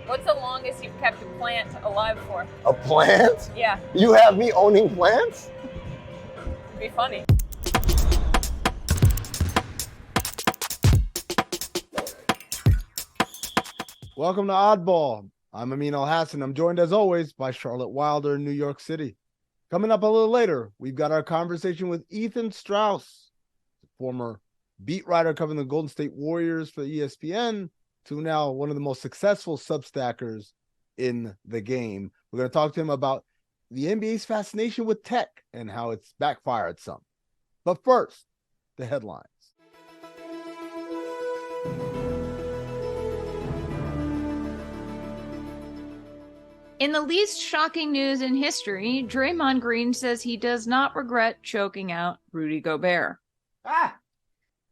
What's the longest you've kept a plant alive for? A plant? Yeah. You have me owning plants? It'd be funny. Welcome to Oddball. I'm Amin Elhassan. I'm joined as always by Charlotte Wilder in New York City. Coming up a little later, we've got our conversation with Ethan Strauss, former beat writer covering the Golden State Warriors for ESPN, to now one of the most successful substackers in the game. We're going to talk to him about the NBA's fascination with tech and how it's backfired some. But first, the headlines. In the least shocking news in history, Draymond Green says he does not regret choking out Rudy Gobert.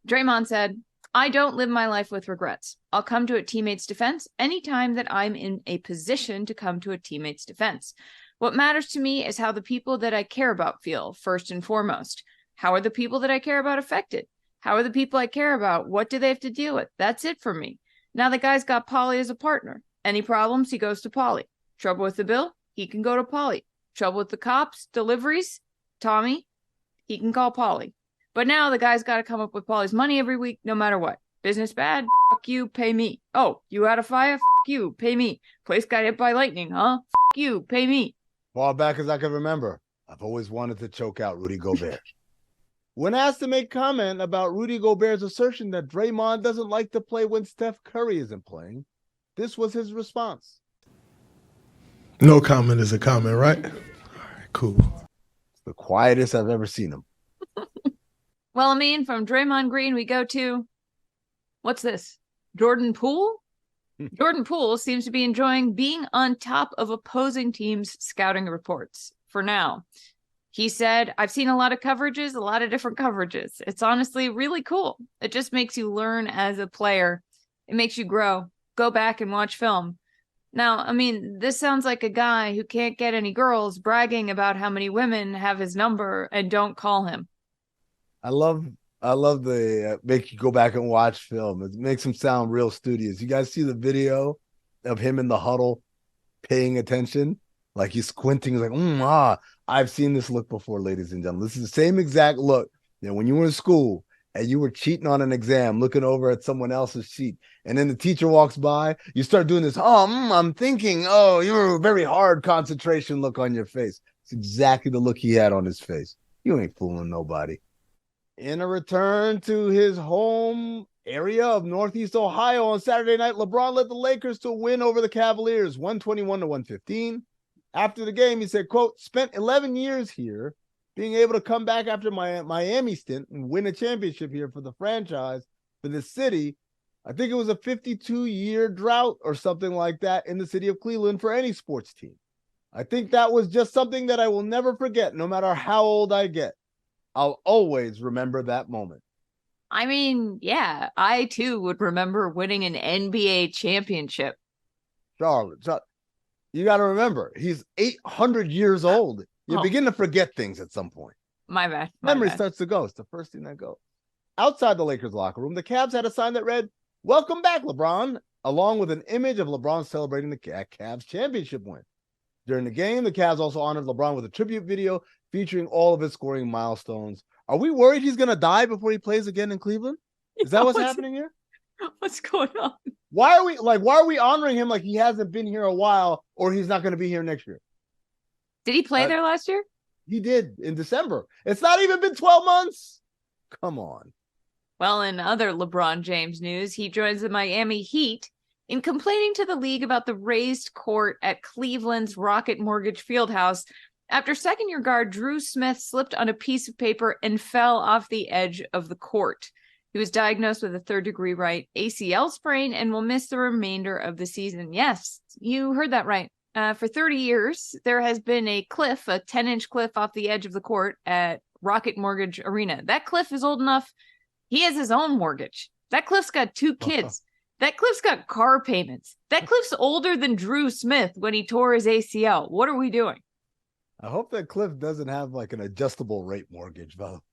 Draymond said, "I don't live my life with regrets. I'll come to a teammate's defense anytime that I'm in a position to come to a teammate's defense. What matters to me is how the people that I care about feel, first and foremost. How are the people that I care about affected? How are the people I care about? What do they have to deal with? That's it for me. Now the guy's got Paulie as a partner. Any problems, he goes to Paulie. Trouble with the bill, he can go to Paulie. Trouble with the cops, deliveries, Tommy, he can call Paulie. But now the guy's got to come up with Paulie's money every week, no matter what. Business bad, fuck you, pay me. Oh, you had a fire? Fuck you, pay me. Place got hit by lightning, huh? Fuck you, pay me." Far back as I can remember, I've always wanted to choke out Rudy Gobert. When asked to make comment about Rudy Gobert's assertion that Draymond doesn't like to play when Steph Curry isn't playing, this was his response. No comment is a comment, right? All right, cool. It's the quietest I've ever seen him. Well, I mean, from Draymond Green, we go to, what's this? Jordan Poole? Jordan Poole seems to be enjoying being on top of opposing teams' scouting reports for now. He said, "I've seen a lot of coverages, a lot of different coverages. It's honestly really cool. It just makes you learn as a player. It makes you grow. Go back and watch film." Now, I mean, this sounds like a guy who can't get any girls bragging about how many women have his number and don't call him. I love the make you go back and watch film. It makes him sound real studious. You guys see the video of him in the huddle paying attention? Like he's squinting. He's like, I've seen this look before, ladies and gentlemen. This is the same exact look. You know, when you were in school and you were cheating on an exam, looking over at someone else's sheet, and then the teacher walks by, you start doing this, I'm thinking, you're a very hard concentration look on your face. It's exactly the look he had on his face. You ain't fooling nobody. In a return to his home area of Northeast Ohio on Saturday night, LeBron led the Lakers to a win over the Cavaliers, 121-115. After the game, he said, quote, "Spent 11 years here, being able to come back after my Miami stint and win a championship here for the franchise, for the city. I think it was a 52-year drought or something like that in the city of Cleveland for any sports team. I think that was just something that I will never forget, no matter how old I get. I'll always remember that moment." I mean, yeah, I too would remember winning an NBA championship. Charlotte, you got to remember, he's 800 years old. You begin to forget things at some point. My bad. Memory starts to go. It's the first thing that goes. Outside the Lakers locker room, the Cavs had a sign that read, "Welcome back, LeBron," along with an image of LeBron celebrating the Cavs championship win. During the game, the Cavs also honored LeBron with a tribute video featuring all of his scoring milestones. Are we worried he's going to die before he plays again in Cleveland? Is that what's happening here? What's going on? Why are we honoring him like he hasn't been here a while or he's not going to be here next year? Did he play there last year? He did in December. It's not even been 12 months. Come on. Well, in other LeBron James news, he joins the Miami Heat in complaining to the league about the raised court at Cleveland's Rocket Mortgage Fieldhouse after second-year guard Drew Smith slipped on a piece of paper and fell off the edge of the court. He was diagnosed with a third-degree right ACL sprain and will miss the remainder of the season. Yes, you heard that right. For 30 years, there has been a cliff, a 10-inch cliff off the edge of the court at Rocket Mortgage Arena. That cliff is old enough. He has his own mortgage. That cliff's got 2 kids. That cliff's got car payments. That cliff's older than Drew Smith when he tore his ACL. What are we doing? I hope that cliff doesn't have like an adjustable rate mortgage, though.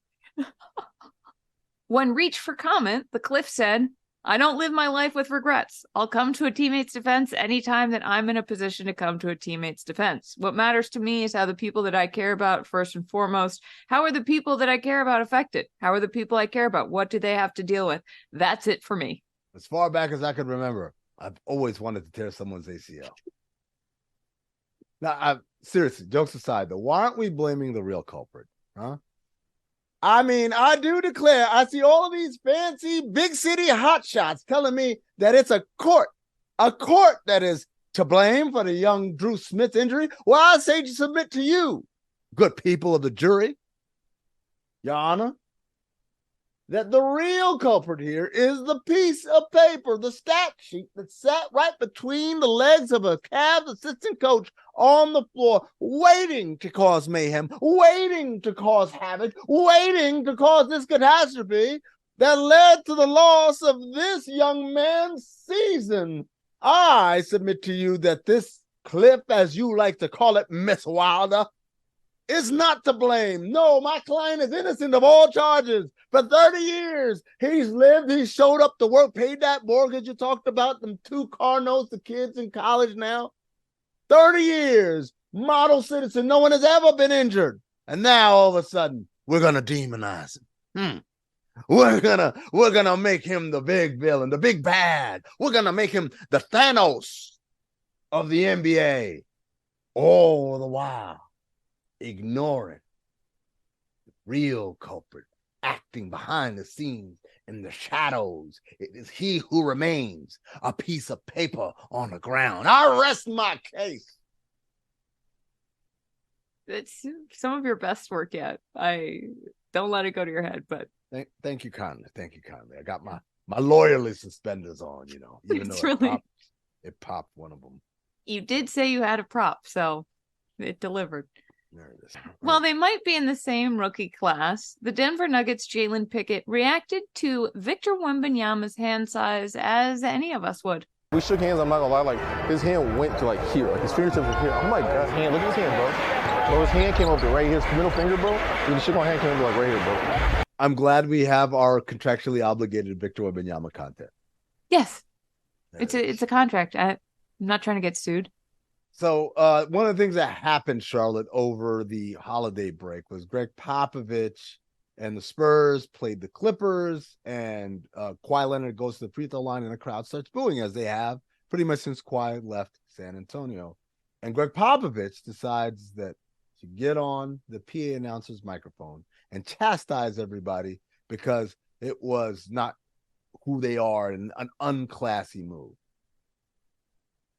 When reached for comment, the cliff said, I don't live my life with regrets. I'll come to a teammate's defense anytime that I'm in a position to come to a teammate's defense. What matters to me is how the people that I care about, first and foremost, how are the people that I care about affected? How are the people I care about? What do they have to deal with? That's it for me. As far back as I could remember, I've always wanted to tear someone's ACL. Now, seriously, jokes aside, though, why aren't we blaming the real culprit? Huh? I mean, I do declare, I see all of these fancy big city hotshots telling me that it's a court that is to blame for the young Drew Smith injury. Well, I say to submit to you, good people of the jury, Your Honor, that the real culprit here is the piece of paper, the stat sheet that sat right between the legs of a Cavs assistant coach on the floor, waiting to cause mayhem, waiting to cause havoc, waiting to cause this catastrophe that led to the loss of this young man's season. I submit to you that this Cliff, as you like to call it, Miss Wilder, is not to blame. No, my client is innocent of all charges. For 30 years, he's lived, he showed up to work, paid that mortgage you talked about, them 2 car notes, the kids in college now. 30 years, model citizen, no one has ever been injured. And now, all of a sudden, we're going to demonize him. We're gonna make him the big villain, the big bad. We're going to make him the Thanos of the NBA. All the while, ignoring the real culprit, acting behind the scenes in the shadows. It is he who remains, a piece of paper on the ground. I rest my case. It's some of your best work yet. I don't let it go to your head, but thank you kindly. Thank you kindly. I got my lawyerly suspenders on, you know, even it's though really... it popped one of them. You did say you had a prop, so it delivered. There it is. Well, they might be in the same rookie class. The Denver Nuggets' Jalen Pickett reacted to Victor Wembanyama's hand size as any of us would. We shook hands, I'm not gonna lie, like his hand went to like here, like his fingertips were here. I'm like, God, hand, look at his hand, bro. Bro, his hand came up to right here, his middle finger, bro. When he shook my hand, came up to like right here, bro. I'm glad we have our contractually obligated Victor Wembanyama content. Yes, it's a contract. I'm not trying to get sued. So one of the things that happened, Charlotte, over the holiday break was Gregg Popovich and the Spurs played the Clippers, and Kawhi Leonard goes to the free throw line and the crowd starts booing, as they have pretty much since Kawhi left San Antonio. And Gregg Popovich decides that to get on the PA announcer's microphone and chastise everybody because it was not who they are and an unclassy move.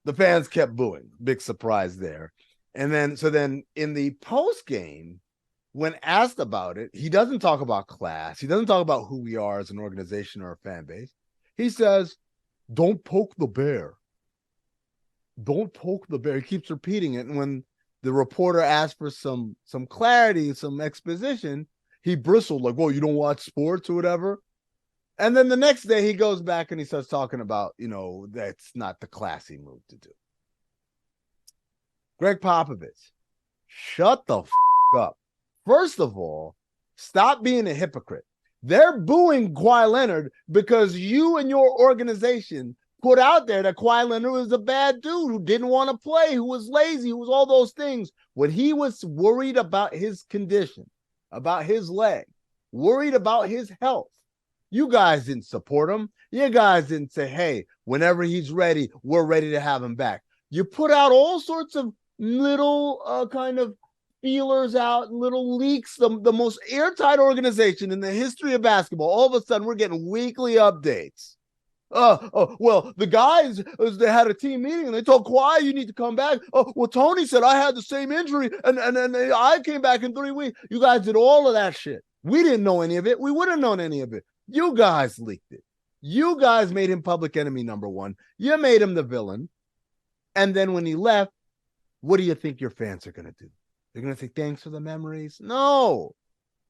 The fans kept booing. Big surprise there. And then in the post game, when asked about it, he doesn't talk about class. He doesn't talk about who we are as an organization or a fan base. He says, don't poke the bear. Don't poke the bear. He keeps repeating it. And when the reporter asked for some clarity, some exposition, he bristled like, well, you don't watch sports or whatever. And then the next day he goes back and he starts talking about, you know, that's not the classy move to do. Gregg Popovich, shut the up. First of all, stop being a hypocrite. They're booing Kawhi Leonard because you and your organization put out there that Kawhi Leonard was a bad dude who didn't want to play, who was lazy, who was all those things. When he was worried about his condition, about his leg, worried about his health, you guys didn't support him. You guys didn't say, hey, whenever he's ready, we're ready to have him back. You put out all sorts of little kind of feelers out and little leaks, the most airtight organization in the history of basketball. All of a sudden, we're getting weekly updates. Well, the guys, they had a team meeting and they told Kawhi, you need to come back. Oh, well, Tony said I had the same injury and I came back in 3 weeks. You guys did all of that shit. We didn't know any of it. We wouldn't have known any of it. You guys leaked it. You guys made him public enemy number one. You made him the villain. And then when he left, what do you think your fans are going to do? They're going to say, thanks for the memories. No,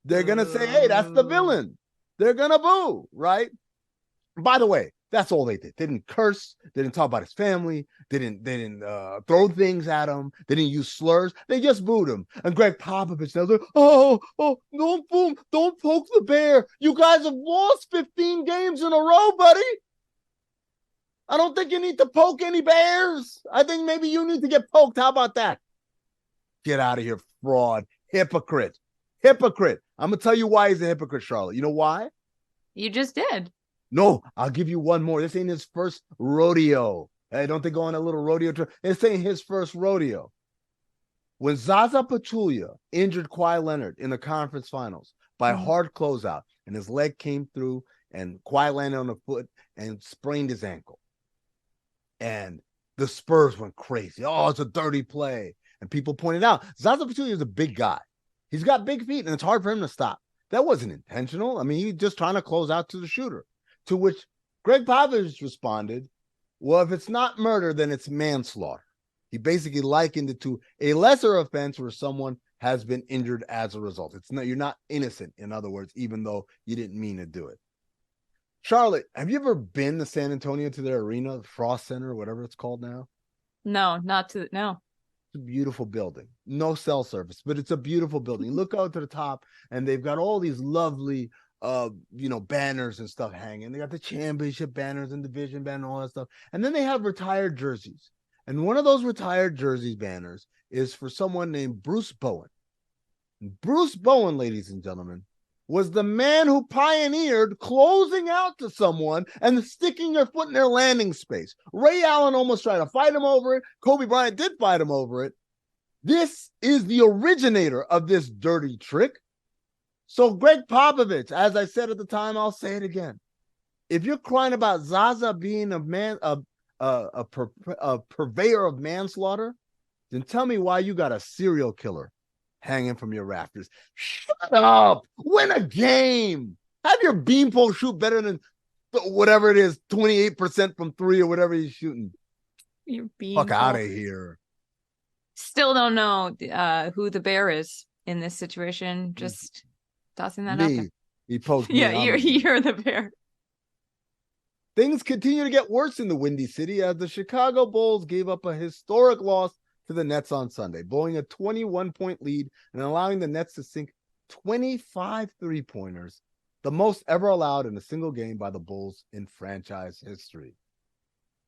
they're going to say, hey, that's the villain. They're going to boo, right? By the way, that's all they did. They didn't curse. They didn't talk about his family. They didn't throw things at him. They didn't use slurs. They just booed him. And Gregg Popovich was like, don't boo him. Don't poke the bear. You guys have lost 15 games in a row, buddy. I don't think you need to poke any bears. I think maybe you need to get poked. How about that? Get out of here, fraud, hypocrite. I'm going to tell you why he's a hypocrite, Charlotte. You know why? You just did. No, I'll give you one more. This ain't his first rodeo. Hey, don't they go on a little rodeo trip? This ain't his first rodeo. When Zaza Pachulia injured Kawhi Leonard in the conference finals by hard closeout, and his leg came through, and Kawhi landed on the foot and sprained his ankle. And the Spurs went crazy. Oh, it's a dirty play. And people pointed out, Zaza Pachulia is a big guy. He's got big feet, and it's hard for him to stop. That wasn't intentional. I mean, he was just trying to close out to the shooter. To which Gregg Popovich responded, well, if it's not murder, then it's manslaughter. He basically likened it to a lesser offense where someone has been injured as a result. You're not innocent, in other words, even though you didn't mean to do it. Charlotte, have you ever been to San Antonio to their arena, the Frost Center, whatever it's called now? No. It's a beautiful building. No cell service, but it's a beautiful building. You look out to the top, and they've got all these lovely banners and stuff hanging. They got the championship banners and division banner and all that stuff. And then they have retired jerseys. And one of those retired jerseys banners is for someone named Bruce Bowen. Bruce Bowen, ladies and gentlemen, was the man who pioneered closing out to someone and sticking their foot in their landing space. Ray Allen almost tried to fight him over it. Kobe Bryant did fight him over it. This is the originator of this dirty trick. So Gregg Popovich, as I said at the time, I'll say it again. If you're crying about Zaza being a purveyor of manslaughter, then tell me why you got a serial killer hanging from your rafters. Shut up. Win a game. Have your beanpole shoot better than whatever it is, 28% from three or whatever he's shooting. Your Fuck out of here. Still don't know who the bear is in this situation. Just tossing that out there. He posted. Yeah, you're the bear. Things continue to get worse in the Windy City as the Chicago Bulls gave up a historic loss to the Nets on Sunday, blowing a 21-point lead and allowing the Nets to sink 25 three-pointers, the most ever allowed in a single game by the Bulls in franchise history.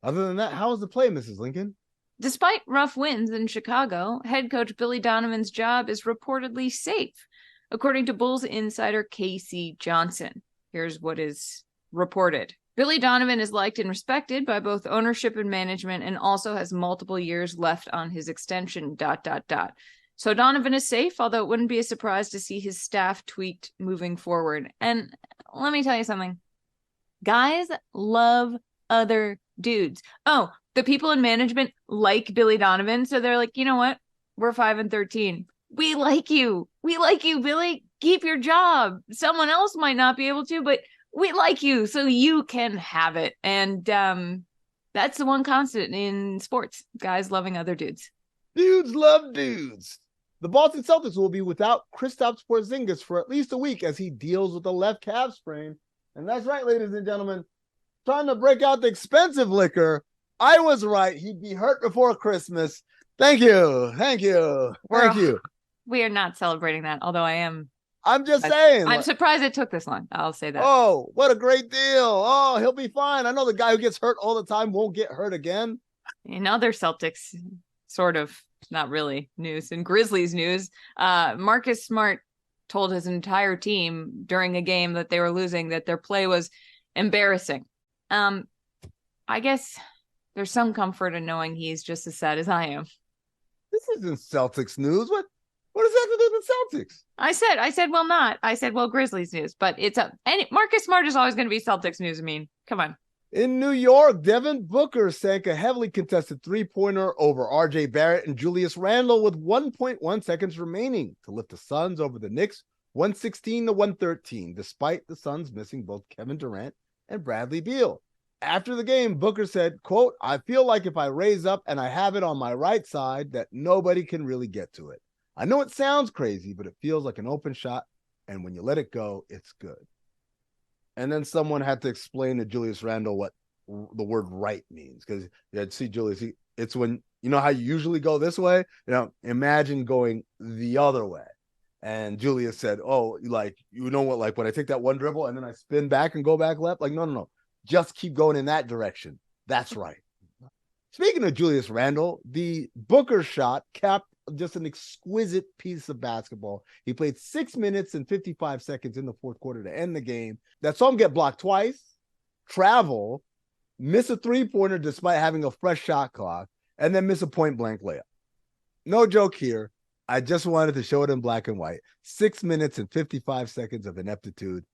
Other than that, how was the play, Mrs. Lincoln? Despite rough wins in Chicago, head coach Billy Donovan's job is reportedly safe, according to Bulls insider Casey Johnson. Here's what is reported. Billy Donovan is liked and respected by both ownership and management and also has multiple years left on his extension, ... So Donovan is safe, although it wouldn't be a surprise to see his staff tweaked moving forward. And let me tell you something. Guys love other dudes. Oh, the people in management like Billy Donovan, so they're like, you know what? We're 5-13. We like you. We like you, Billy. Keep your job. Someone else might not be able to, but we like you, so you can have it. And that's the one constant in sports. Guys loving other dudes. Dudes love dudes. The Boston Celtics will be without Kristaps Porzingis for at least a week as he deals with a left calf sprain. And that's right, ladies and gentlemen. Trying to break out the expensive liquor. I was right. He'd be hurt before Christmas. Thank you. We are not celebrating that, although I'm just saying. I'm surprised it took this long. I'll say that. Oh, what a great deal. Oh, he'll be fine. I know the guy who gets hurt all the time won't get hurt again. In other Celtics, sort of, not really, news. In Grizzlies news, Marcus Smart told his entire team during a game that they were losing that their play was embarrassing. I guess there's some comfort in knowing he's just as sad as I am. This isn't Celtics news. What does that have to do with Celtics? I said, well, Grizzlies news, but it's up. And Marcus Smart is always going to be Celtics news. I mean, come on. In New York, Devin Booker sank a heavily contested three-pointer over RJ Barrett and Julius Randle with 1.1 seconds remaining to lift the Suns over the Knicks 116-113, despite the Suns missing both Kevin Durant and Bradley Beal. After the game, Booker said, quote, "I feel like if I raise up and I have it on my right side, that nobody can really get to it. I know it sounds crazy, but it feels like an open shot, and when you let it go, it's good." And then someone had to explain to Julius Randle what the word right means, because you see Julius, it's when, you know how you usually go this way? Imagine going the other way. And Julius said, oh, like, you know what, like when I take that one dribble and then I spin back and go back left, like, no. Just keep going in that direction. That's right. Speaking of Julius Randle, the Booker shot capped just an exquisite piece of basketball. He played 6 minutes and 55 seconds in the fourth quarter to end the game. That saw him get blocked twice, travel, miss a three-pointer despite having a fresh shot clock, and then miss a point-blank layup. No joke here. I just wanted to show it in black and white. 6 minutes and 55 seconds of ineptitude.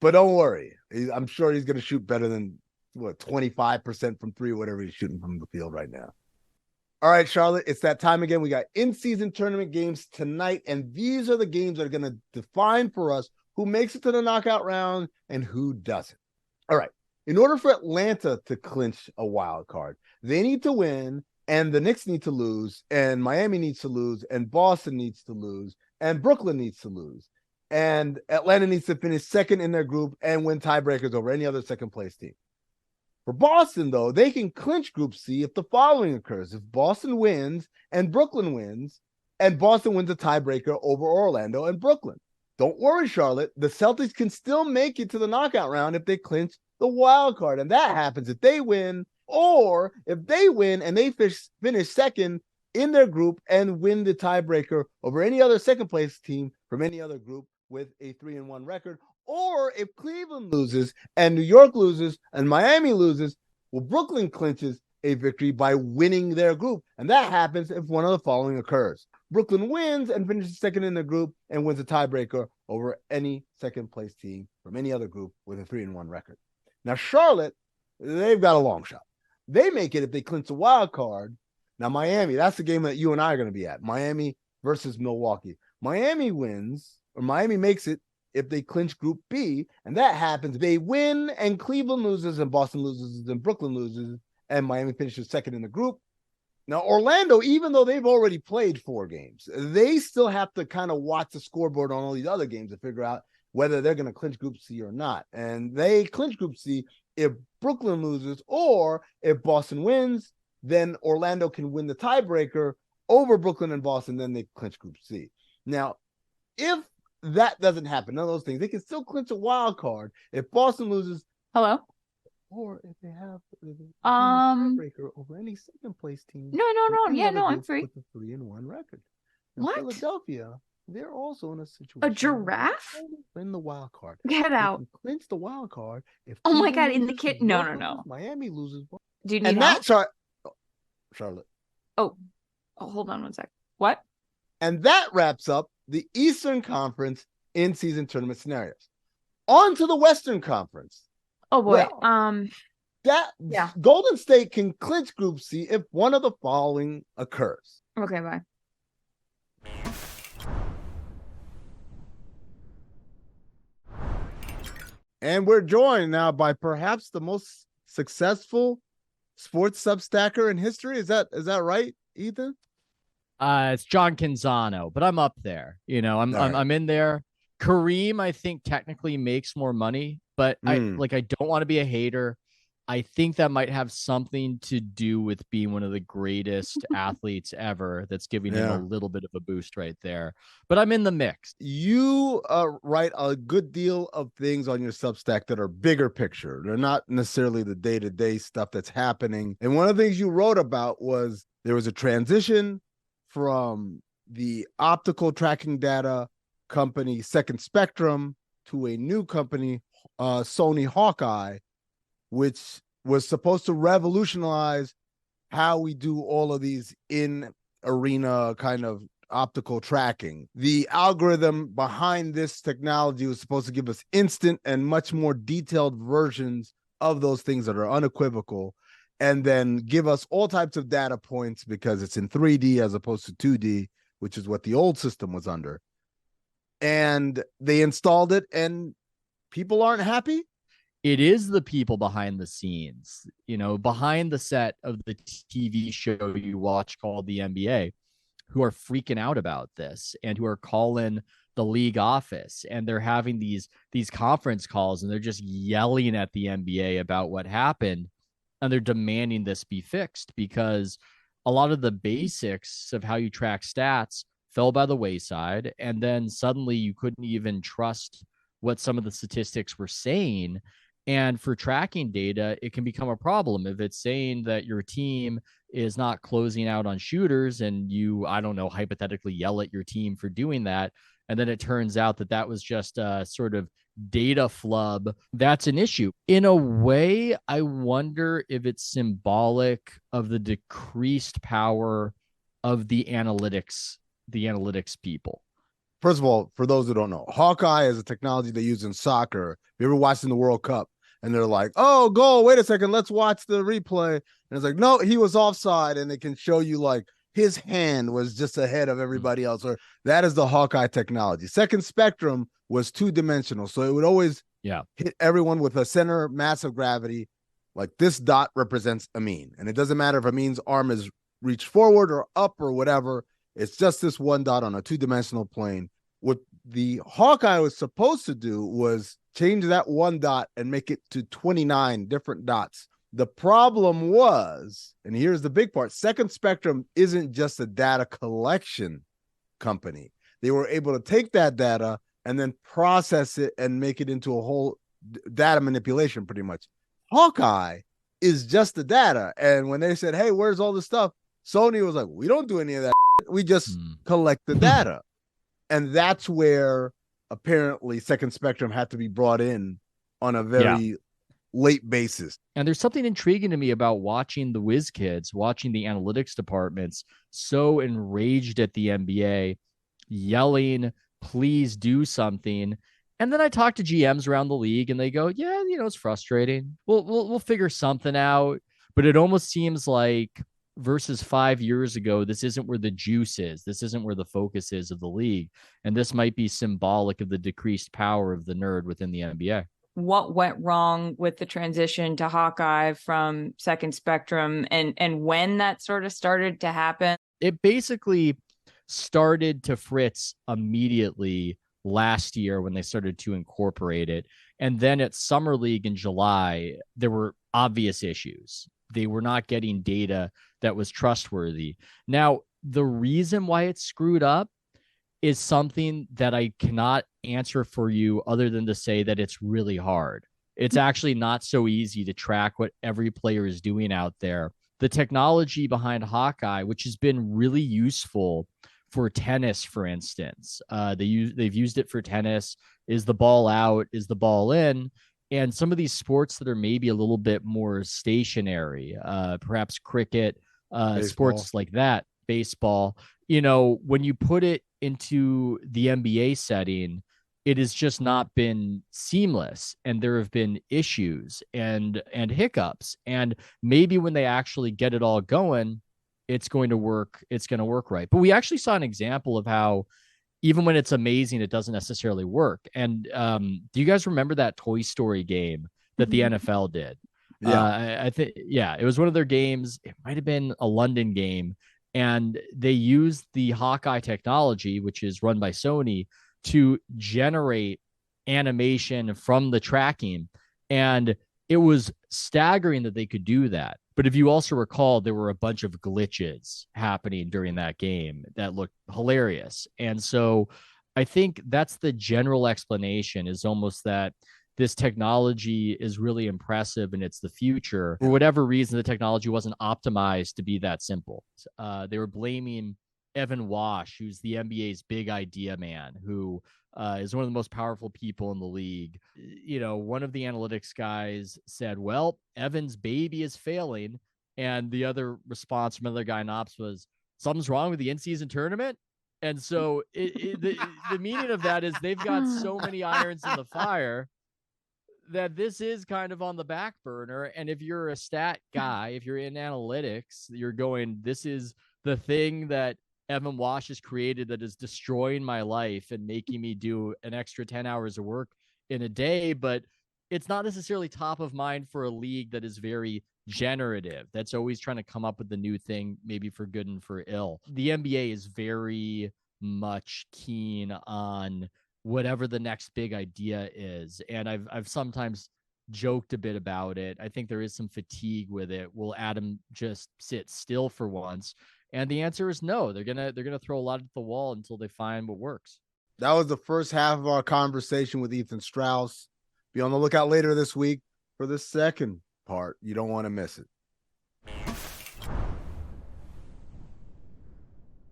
But don't worry. I'm sure he's going to shoot better than 25% from three, whatever he's shooting from the field right now. All right, Charlotte, it's that time again. We got in-season tournament games tonight, and these are the games that are going to define for us who makes it to the knockout round and who doesn't. All right, in order for Atlanta to clinch a wild card, they need to win, and the Knicks need to lose, and Miami needs to lose, and Boston needs to lose, and Brooklyn needs to lose, and Atlanta needs to finish second in their group and win tiebreakers over any other second-place team. For Boston, though, they can clinch Group C if the following occurs. If Boston wins and Brooklyn wins, and Boston wins a tiebreaker over Orlando and Brooklyn. Don't worry, Charlotte. The Celtics can still make it to the knockout round if they clinch the wild card. And that happens if they win, or if they win and they finish second in their group and win the tiebreaker over any other second-place team from any other group with a 3-1 record. Or if Cleveland loses and New York loses and Miami loses, well, Brooklyn clinches a victory by winning their group. And that happens if one of the following occurs. Brooklyn wins and finishes second in the group and wins a tiebreaker over any second-place team from any other group with a 3-1 record. Now, Charlotte, they've got a long shot. They make it if they clinch a wild card. Now, Miami, that's the game that you and I are going to be at. Miami versus Milwaukee. Miami wins, or Miami makes it if they clinch Group B, and that happens. They win, and Cleveland loses, and Boston loses, and Brooklyn loses, and Miami finishes second in the group. Now, Orlando, even though they've already played 4 games, they still have to kind of watch the scoreboard on all these other games to figure out whether they're going to clinch Group C or not. And they clinch Group C if Brooklyn loses, or if Boston wins, then Orlando can win the tiebreaker over Brooklyn and Boston, then they clinch Group C. Now, if that doesn't happen, none of those things, they can still clinch a wild card if Boston loses. Hello? Or if they have a tiebreaker over any second-place team. No. Yeah, no, I'm free. With a 3-1 record. Now, What? Philadelphia, they're also in a situation. A giraffe? Win the wild card. Get They out. can clinch the wild card if. Oh my Cleveland God, in the loses, kit. New No, York no. loses, Miami loses. Do you need And help? that's Charlotte. Oh, hold on one sec. What? And that wraps up the Eastern Conference in-season tournament scenarios. On to the Western Conference. Oh boy. Well, Yeah. Golden State can clinch Group C if one of the following occurs. Okay, bye. And we're joined now by perhaps the most successful sports substacker in history. Is that right, Ethan? It's John Canzano, but I'm up there. I'm in there. Kareem, I think, technically makes more money, but I don't want to be a hater. I think that might have something to do with being one of the greatest athletes ever. That's giving him a little bit of a boost right there. But I'm in the mix. You write a good deal of things on your Substack that are bigger picture. They're not necessarily the day-to-day stuff that's happening. And one of the things you wrote about was there was a transition from the optical tracking data company Second Spectrum to a new company, Sony Hawkeye, which was supposed to revolutionize how we do all of these in-arena kind of optical tracking. The algorithm behind this technology was supposed to give us instant and much more detailed versions of those things that are unequivocal, and then give us all types of data points because it's in 3D as opposed to 2D, which is what the old system was under. And they installed it, and people aren't happy. It is the people behind the scenes, behind the set of the TV show you watch called the NBA, who are freaking out about this and who are calling the league office, and they're having these conference calls, and they're just yelling at the NBA about what happened, and they're demanding this be fixed because a lot of the basics of how you track stats fell by the wayside, and then suddenly you couldn't even trust what some of the statistics were saying. And for tracking data, it can become a problem if it's saying that your team is not closing out on shooters and you, I don't know, hypothetically yell at your team for doing that. And then it turns out that that was just a sort of data flub. That's an issue. In a way, I wonder if it's symbolic of the decreased power of the analytics people. First of all, for those who don't know, Hawkeye is a technology they use in soccer. If you ever watched in the World Cup and they're like, oh, goal, wait a second, let's watch the replay. And it's like, no, he was offside. And it can show you like his hand was just ahead of everybody else. Or that is the Hawkeye technology. Second Spectrum was two-dimensional. So it would always hit everyone with a center mass of gravity. Like this dot represents Amin. And it doesn't matter if Amin's arm is reached forward or up or whatever. It's just this one dot on a two-dimensional plane. What the Hawkeye was supposed to do was change that one dot and make it to 29 different dots. The problem was, and here's the big part, Second Spectrum isn't just a data collection company. They were able to take that data and then process it and make it into a whole data manipulation pretty much. Hawkeye is just the data. And when they said, hey, where's all this stuff? Sony was like, we don't do any of that. We just collect the data. And that's where apparently Second Spectrum had to be brought in on a very late basis. And there's something intriguing to me about watching the whiz kids, watching the analytics departments so enraged at the NBA, yelling, please do something. And then I talk to GMs around the league and they go, yeah, it's frustrating. We'll figure something out. But it almost seems like versus 5 years ago, this isn't where the juice is. This isn't where the focus is of the league. And this might be symbolic of the decreased power of the nerd within the NBA. What went wrong with the transition to Hawkeye from Second Spectrum and when that sort of started to happen? It basically started to fritz immediately last year when they started to incorporate it. And then at Summer League in July, there were obvious issues. They were not getting data that was trustworthy. Now, the reason why it's screwed up is something that I cannot answer for you other than to say that it's really hard. It's actually not so easy to track what every player is doing out there. The technology behind Hawkeye, which has been really useful for tennis, for instance, they've used it for tennis. Is the ball out? Is the ball in? And some of these sports that are maybe a little bit more stationary, perhaps cricket, sports like that, baseball, when you put it into the NBA setting, it has just not been seamless. And there have been issues and hiccups. And maybe when they actually get it all going, it's going to work. It's going to work right. But we actually saw an example of how even when it's amazing, it doesn't necessarily work. And do you guys remember that Toy Story game that the NFL did? Yeah, I think, it was one of their games. It might've been a London game. And they used the Hawkeye technology, which is run by Sony, to generate animation from the tracking. And it was staggering that they could do that. But if you also recall, there were a bunch of glitches happening during that game that looked hilarious. And so I think that's the general explanation, is almost that this technology is really impressive and it's the future. For whatever reason, the technology wasn't optimized to be that simple. They were blaming Evan Wash, who's the NBA's big idea man, who is one of the most powerful people in the league. One of the analytics guys said, well, Evan's baby is failing. And the other response from another guy in ops was, something's wrong with the in-season tournament. And so the meaning of that is they've got so many irons in the fire that this is kind of on the back burner. And if you're a stat guy, if you're in analytics, you're going, this is the thing that Evan Wash has created that is destroying my life and making me do an extra 10 hours of work in a day. But it's not necessarily top of mind for a league that is very generative, that's always trying to come up with the new thing, maybe for good and for ill. The NBA is very much keen on whatever the next big idea is. And I've sometimes joked a bit about it. I think there is some fatigue with it. Will Adam just sit still for once? And the answer is no. They're gonna throw a lot at the wall until they find what works. That was the first half of our conversation with Ethan Strauss. Be on the lookout later this week for the second part. You don't want to miss it.